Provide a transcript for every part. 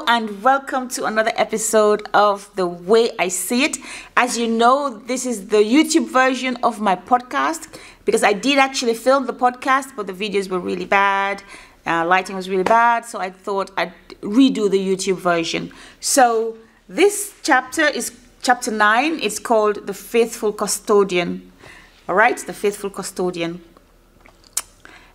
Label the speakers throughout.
Speaker 1: Hello and welcome to another episode of The Way I See It. As you know, this is the YouTube version of my podcast because I did actually film the podcast, but the videos were really bad. Lighting was really bad, so I thought I'd redo the YouTube version. So this chapter is chapter 9. It's called The Faithful Custodian. All right, The Faithful Custodian.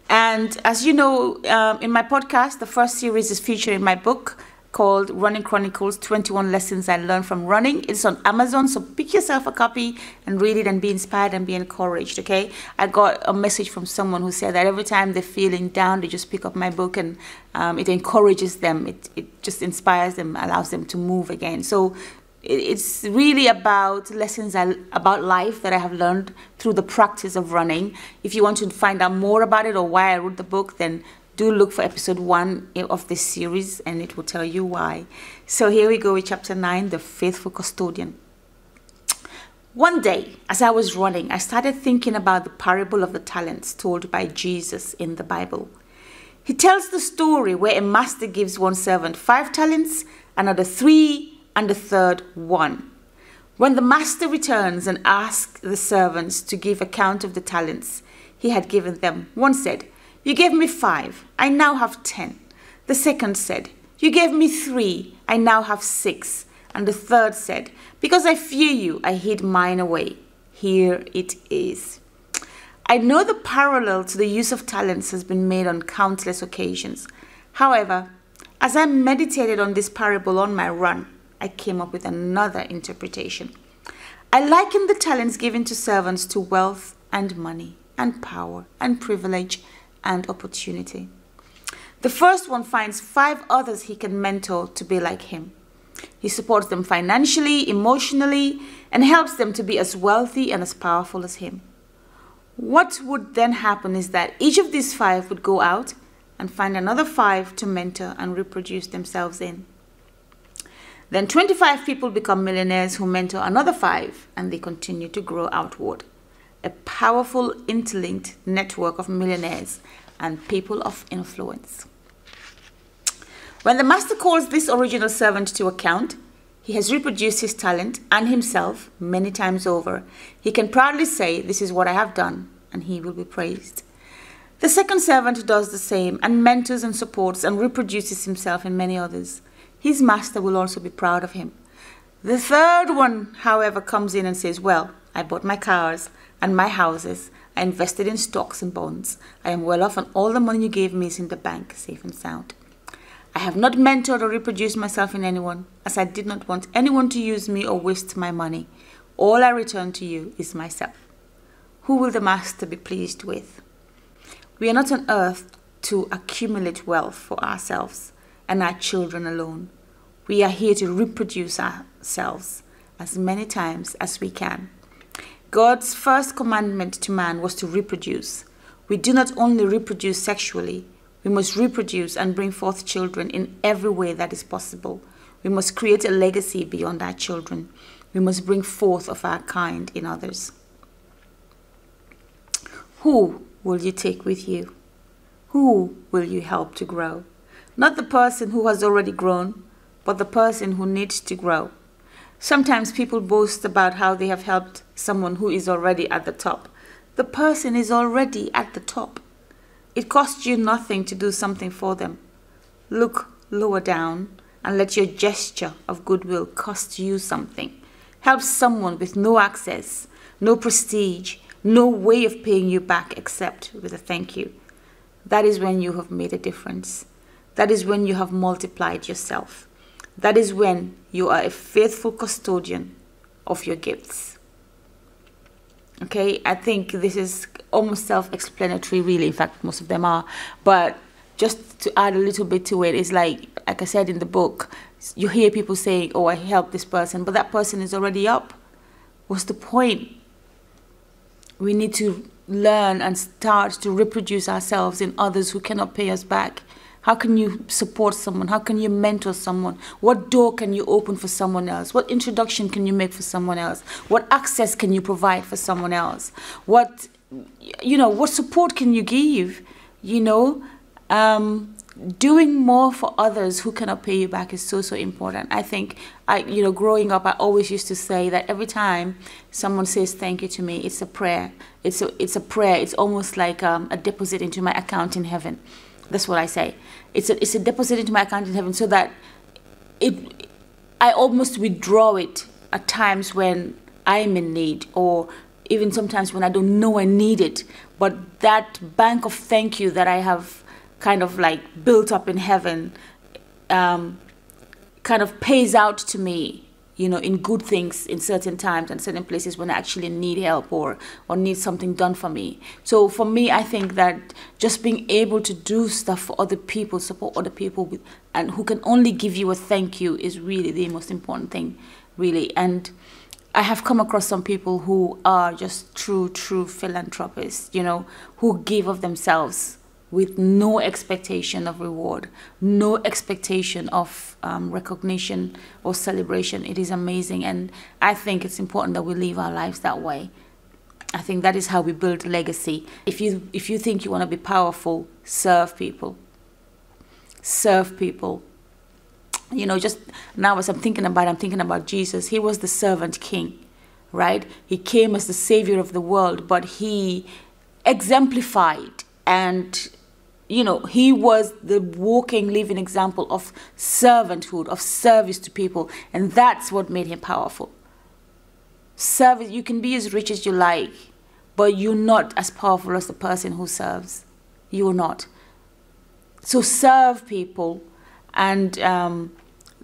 Speaker 1: And as you know, in my podcast, the first series is featured in my book called Running Chronicles, 21 Lessons I Learned from Running. It's on Amazon, so pick yourself a copy and read it and be inspired and be encouraged, okay? I got a message from someone who said that every time they're feeling down, they just pick up my book and it encourages them. It just inspires them, allows them to move again. So it's really about lessons about life that I have learned through the practice of running. If you want to find out more about it or why I wrote the book, then do look for episode 1 of this series and it will tell you why. So here we go with chapter 9, The Faithful Custodian. One day, as I was running, I started thinking about the parable of the talents told by Jesus in the Bible. He tells the story where a master gives one servant 5 talents, another 3, and the third 1. When the master returns and asks the servants to give account of the talents he had given them, one said, "You gave me 5, I now have 10. The second said, "You gave me 3, I now have 6. And the third said, "Because I fear you, I hid mine away. Here it is." I know the parallel to the use of talents has been made on countless occasions. However, as I meditated on this parable on my run, I came up with another interpretation. I liken the talents given to servants to wealth and money and power and privilege and opportunity. The first one finds 5 others he can mentor to be like him. He supports them financially, emotionally, and helps them to be as wealthy and as powerful as him. What would then happen is that each of these 5 would go out and find another 5 to mentor and reproduce themselves in. Then 25 people become millionaires who mentor another 5 and they continue to grow outward. A powerful interlinked network of millionaires and people of influence. When the master calls this original servant to account, he has reproduced his talent and himself many times over. He can proudly say, "This is what I have done," and he will be praised. The second servant does the same and mentors and supports and reproduces himself in many others. His master will also be proud of him. The third one, however, comes in and says, "Well, I bought my cars and my houses. I invested in stocks and bonds. I am well off and all the money you gave me is in the bank, safe and sound. I have not mentored or reproduced myself in anyone, as I did not want anyone to use me or waste my money. All I return to you is myself." Who will the master be pleased with? We are not on earth to accumulate wealth for ourselves and our children alone. We are here to reproduce ourselves as many times as we can. God's first commandment to man was to reproduce. We do not only reproduce sexually, we must reproduce and bring forth children in every way that is possible. We must create a legacy beyond our children. We must bring forth of our kind in others. Who will you take with you? Who will you help to grow? Not the person who has already grown, but the person who needs to grow. Sometimes people boast about how they have helped someone who is already at the top. The person is already at the top. It costs you nothing to do something for them. Look lower down and let your gesture of goodwill cost you something. Help someone with no access, no prestige, no way of paying you back except with a thank you. That is when you have made a difference. That is when you have multiplied yourself. That is when you are a faithful custodian of your gifts. Okay, I think this is almost self-explanatory, really. In fact, most of them are. But just to add a little bit to it, it's like I said in the book, you hear people saying, "Oh, I helped this person," but that person is already up. What's the point? We need to learn and start to reproduce ourselves in others who cannot pay us back. How can you support someone? How can you mentor someone? What door can you open for someone else? What introduction can you make for someone else? What access can you provide for someone else? What support can you give? doing more for others who cannot pay you back is so, so important. I think growing up, I always used to say that every time someone says thank you to me, it's a prayer. It's a prayer. It's almost like a deposit into my account in heaven. That's what I say. It's a deposit into my account in heaven, so that I almost withdraw it at times when I'm in need, or even sometimes when I don't know I need it. But that bank of thank you that I have kind of like built up in heaven kind of pays out to me, in good things in certain times and certain places when I actually need help or need something done for me. So for me, I think that just being able to do stuff for other people, support other people and who can only give you a thank you is really the most important thing, really. And I have come across some people who are just true philanthropists, who give of themselves with no expectation of reward, no expectation of recognition or celebration. It is amazing, and I think it's important that we live our lives that way. I think that is how we build legacy. If you think you want to be powerful, serve people. Serve people. Just now as I'm thinking about Jesus. He was the servant king, right? He came as the savior of the world, but he exemplified and he was the walking, living example of servanthood, of service to people. And that's what made him powerful. Service, you can be as rich as you like, but you're not as powerful as the person who serves. You're not. So serve people. And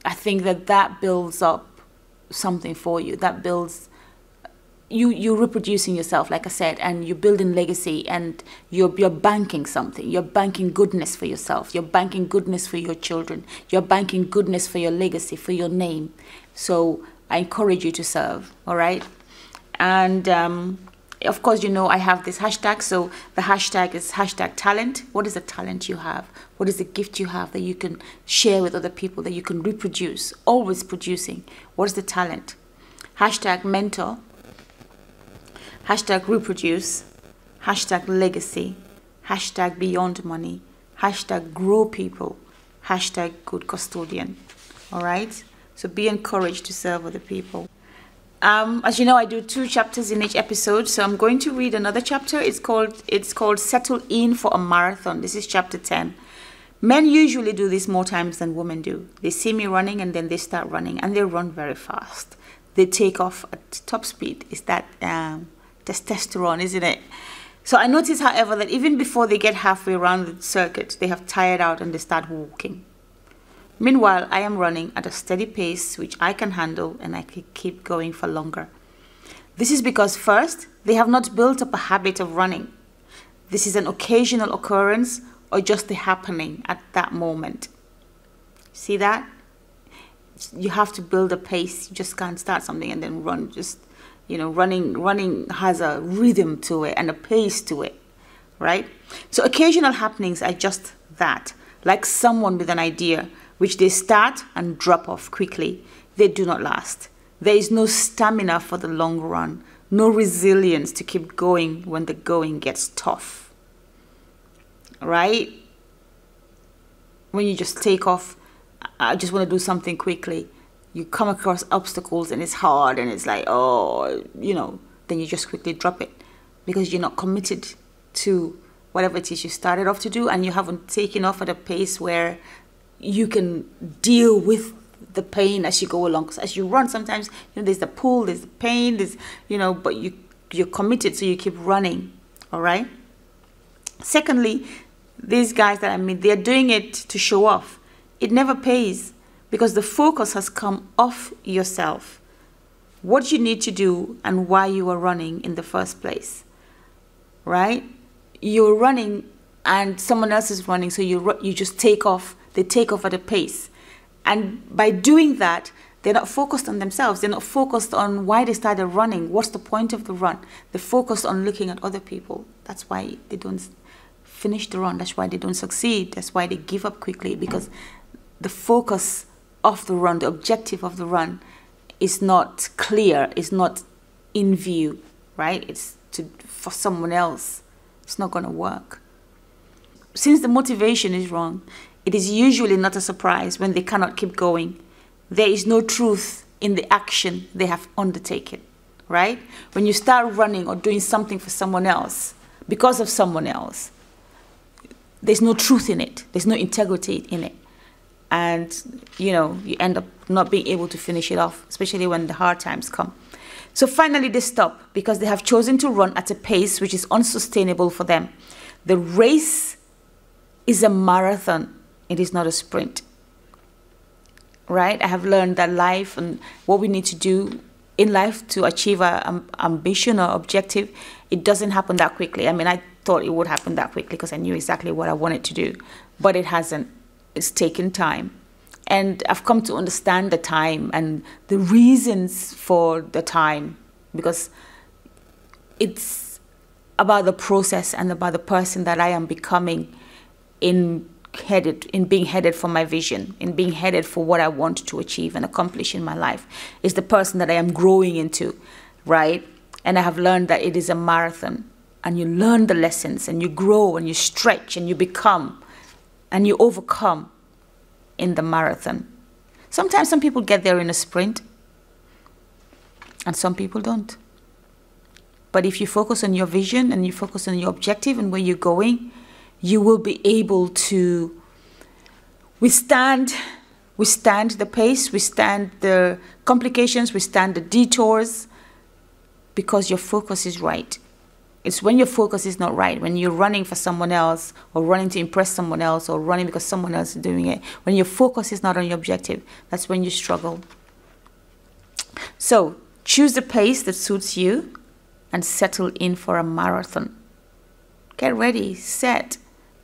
Speaker 1: I think that builds up something for you. That builds... You're reproducing yourself, like I said, and you're building legacy, and you're banking something. You're banking goodness for yourself. You're banking goodness for your children. You're banking goodness for your legacy, for your name. So I encourage you to serve, all right? And of course, I have this hashtag. So the hashtag is #talent. What is the talent you have? What is the gift you have that you can share with other people, that you can reproduce, always producing? What is the talent? #mentor. #reproduce, #legacy, #beyond money, #grow people, #good custodian. All right? So be encouraged to serve other people. As you know, I do 2 chapters in each episode, so I'm going to read another chapter. It's called Settle In for a Marathon. This is chapter 10. Men usually do this more times than women do. They see me running and then they start running, and they run very fast. They take off at top speed. Is that... testosterone, isn't it? So I notice, however, that even before they get halfway around the circuit, they have tired out and they start walking. Meanwhile, I am running at a steady pace which I can handle, and I can keep going for longer. This is because, first, they have not built up a habit of running. This is an occasional occurrence or just the happening at that moment. See that? You have to build a pace. You just can't start something and then run. Running has a rhythm to it and a pace to it, right? So occasional happenings are just that, like someone with an idea, which they start and drop off quickly. They do not last. There is no stamina for the long run, no resilience to keep going when the going gets tough, right? When you just take off, I just want to do something quickly. You come across obstacles and it's hard and it's like, then you just quickly drop it because you're not committed to whatever it is you started off to do, and you haven't taken off at a pace where you can deal with the pain as you go along. Because as you run, sometimes, there's the pull, there's the pain, but you're committed, so you keep running, all right? Secondly, these guys that I meet, they're doing it to show off. It never pays, because the focus has come off yourself, what you need to do and why you are running in the first place, right? You're running and someone else is running, so you just take off. They take off at a pace. And by doing that, they're not focused on themselves. They're not focused on why they started running. What's the point of the run? They're focused on looking at other people. That's why they don't finish the run. That's why they don't succeed. That's why they give up quickly, because the focus of the run, the objective of the run, is not clear, is not in view, right? It's for someone else. It's not going to work. Since the motivation is wrong, it is usually not a surprise when they cannot keep going. There is no truth in the action they have undertaken, right? When you start running or doing something for someone else, because of someone else, there's no truth in it. There's no integrity in it. And, you end up not being able to finish it off, especially when the hard times come. So finally they stop because they have chosen to run at a pace which is unsustainable for them. The race is a marathon. It is not a sprint. Right? I have learned that life and what we need to do in life to achieve our ambition or objective, it doesn't happen that quickly. I mean, I thought it would happen that quickly because I knew exactly what I wanted to do, but it hasn't. It's taken time. And I've come to understand the time and the reasons for the time, because it's about the process and about the person that I am becoming in being headed for my vision, in being headed for what I want to achieve and accomplish in my life. Is the person that I am growing into, right? And I have learned that it is a marathon, and you learn the lessons and you grow and you stretch and you become and you overcome in the marathon. Sometimes some people get there in a sprint and some people don't. But if you focus on your vision and you focus on your objective and where you're going, you will be able to withstand the pace, withstand the complications, withstand the detours, because your focus is right. It's when your focus is not right, when you're running for someone else or running to impress someone else or running because someone else is doing it, when your focus is not on your objective, that's when you struggle. So choose the pace that suits you and settle in for a marathon. Get ready, set,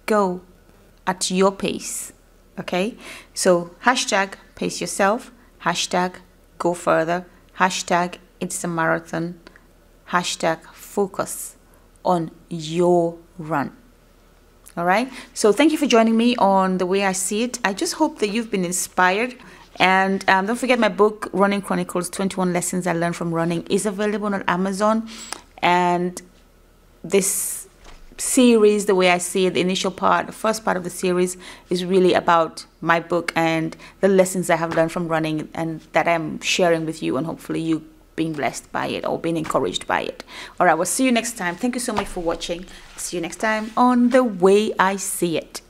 Speaker 1: go at your pace. Okay? So hashtag pace yourself, hashtag go further, hashtag it's a marathon, hashtag focus on your run. All right? So thank you for joining me on The Way I See It. I just hope that you've been inspired. And don't forget, my book, Running Chronicles, 21 Lessons I Learned from Running, is available on Amazon. And this series, The Way I See It, the initial part, the first part of the series, is really about my book and the lessons I have learned from running and that I'm sharing with you, and hopefully you being blessed by it or being encouraged by it. All right, we'll see you next time. Thank you so much for watching. See you next time on The Way I See It.